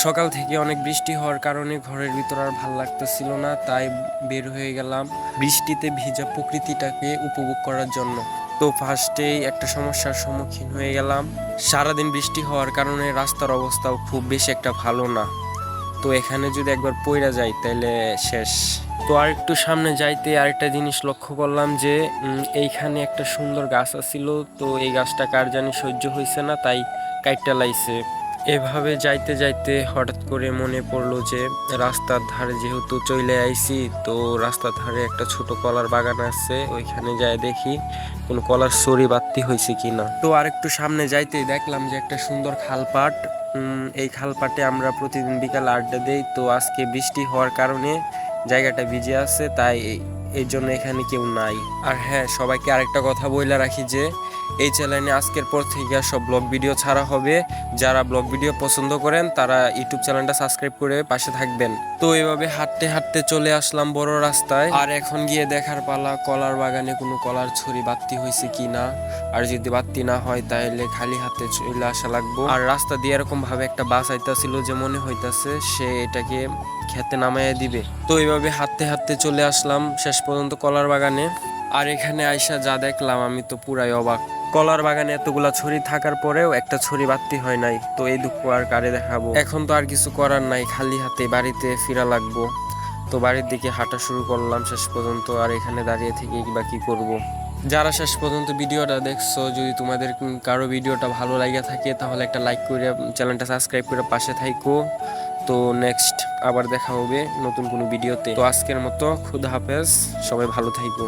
সকাল থেকে অনেক বৃষ্টি হওয়ার কারণে ঘরের ভিতর আর ভাল লাগতেছিল না, তাই বের হয়ে গেলাম বৃষ্টিতে ভিজা প্রকৃতিটাকে উপভোগ করার জন্য। তো ফার্স্টেই একটা সমস্যার সম্মুখীন হয়ে গেলাম। সারাদিন বৃষ্টি হওয়ার কারণে রাস্তার অবস্থাও খুব বেশি একটা ভালো না। তো এখানে যদি একবার পইরা যাই তাহলে শেষ। তো আর একটু সামনে যাইতে আরেকটা জিনিস লক্ষ্য করলাম যে এইখানে একটা সুন্দর গাছ আছিল। তো এই গাছটা কার জানি সহ্য হয়েছে না, তাই কাইটটা লাইছে। এভাবে যাইতে যাইতে হঠাৎ করে মনে পড়লো যে রাস্তার ধারে যেহেতু চলে আইছি, তো রাস্তার ধারে একটা ছোট কলার বাগান আছে, ওইখানে যাই দেখি কোনো কলার সরি বাত্তি হয়েছে কিনা। তো আরেকটু সামনে যাইতেই দেখলাম যে একটা সুন্দর খালপাট। এই খালপাটে আমরা প্রতিদিন বিকাল আড্ডা দেই। তো আজকে বৃষ্টি হওয়ার কারণে জায়গাটা ভিজে আছে, তাই এই জন্য এখানে কেউ নাই। আর হ্যাঁ, সবাইকে আরেকটা কথা বইলা রাখি যে এই চ্যানেলে আজকের পর থেকে সব ব্লগ ভিডিও ছাড়া হবে। যারা ব্লগ ভিডিও পছন্দ করেন তারা ইউটিউব চ্যানেলটা সাবস্ক্রাইব করে পাশে থাকবেন। তো এভাবে হাঁটতে হাঁটতে চলে আসলাম বড় রাস্তায়। আর এখন গিয়ে দেখার পালা কলার বাগানে কোনো কলার ছড়ি বাত্তি হয়েছে কিনা। আর যদি বাত্তি না হয় তাহলে খালি হাতে চলে আসা লাগবো। আর রাস্তা দিয়ে এরকম ভাবে একটা বাস আইতাছিল যে মনে হইতাছে সে এটাকে খেতে নামাইয়া দিবে। তো এইভাবে হাঁটতে হাঁটতে চলে আসলাম শেষ পর্যন্ত কলার বাগানে। আর এখানে আইসা যা দেখলাম আমি তো পুরাই অবাক। কলার বাগানে এতগুলা ছড়ি থাকার পরেও একটা ছড়ি বাত্তি হয় নাই। তো এই দুঃখ আর কারে দেখাবো। এখন তো আর কিছু করার নাই, খালি হাতে বাড়িতে ফিরা লাগবো। তো বাড়ির দিকে হাঁটা শুরু করলাম শেষ পর্যন্ত। আর এখানে দাঁড়িয়ে থেকে বা কি করব। যারা শেষ পর্যন্ত ভিডিওটা দেখছো, যদি তোমাদের কারো ভিডিওটা ভালো লাগে থাকে তাহলে একটা লাইক করে চ্যানেলটা সাবস্ক্রাইব করে পাশে থাইকো। তো নেক্সট আবার দেখা হবে নতুন কোনো ভিডিওতে। তো আজকের মতো খুদা হাফেজ, সবাই ভালো থাইকো।